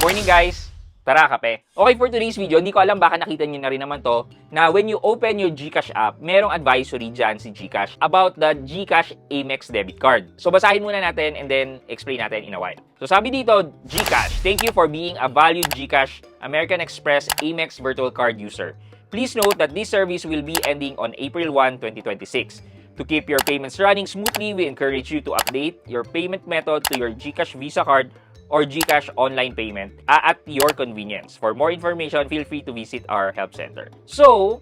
Morning guys! Tara, kape. Okay, for today's video, hindi ko alam baka nakita nyo na rin naman to, na when you open your GCash app, merong advisory dyan si GCash about the GCash Amex debit card. So basahin muna natin and then explain natin in a while. So sabi dito, GCash, thank you for being a valued GCash American Express Amex virtual card user. Please note that this service will be ending on April 1, 2026. To keep your payments running smoothly, we encourage you to update your payment method to your GCash Visa card or GCash online payment at your convenience. For more information, feel free to visit our help center. So,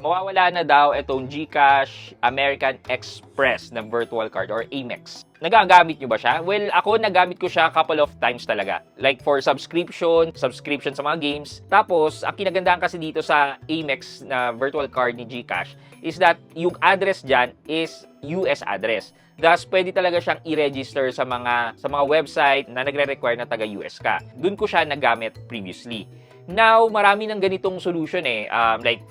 mawawala na daw itong GCash American Express na virtual card or Amex. Nagagamit nyo ba siya? Well, ako nagamit ko siya couple of times talaga. Like for subscription sa mga games. Tapos, ang kinagandahan kasi dito sa Amex na virtual card ni GCash is that yung address dyan is US address. Thus, pwede talaga siyang i-register sa mga website na nagre-require na taga-US ka. Doon ko siya nagamit previously. Now, marami ng ganitong solution eh.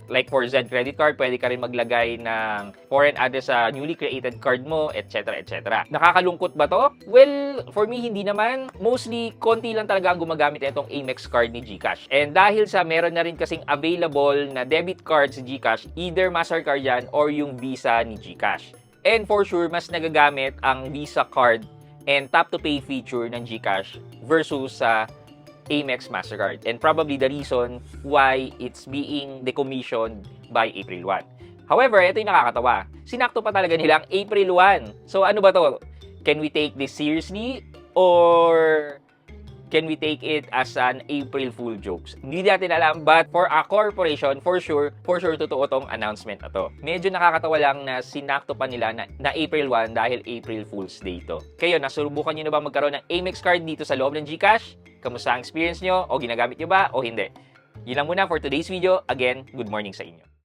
Like for Z credit card, pwede ka rin maglagay ng foreign address sa newly created card mo, etc. etc. Nakakalungkot ba to? Well, for me, hindi naman. Mostly, konti lang talaga ang gumagamit itong Amex card ni GCash. And dahil sa meron na rin kasing available na debit card si GCash, either Mastercard yan or yung Visa ni GCash. And for sure, mas nagagamit ang Visa card and tap-to-pay feature ng GCash versus sa Amex Mastercard. And probably the reason why it's being decommissioned by April 1. However, ito yung nakakatawa. Sinakto pa talaga nilang April 1. So ano ba to? Can we take this seriously? Or can we take it as an April Fool jokes? Hindi natin alam, but for a corporation, for sure, totoo tong announcement na to. Medyo nakakatawa lang na sinakto pa nila na April 1 dahil April Fool's Day to. Kayo, nasubukan nyo na ba magkaroon ng Amex card dito sa loob ng GCash? Kamusta ang experience nyo? O ginagamit nyo ba? O hindi? Yun lang muna for today's video. Again, good morning sa inyo.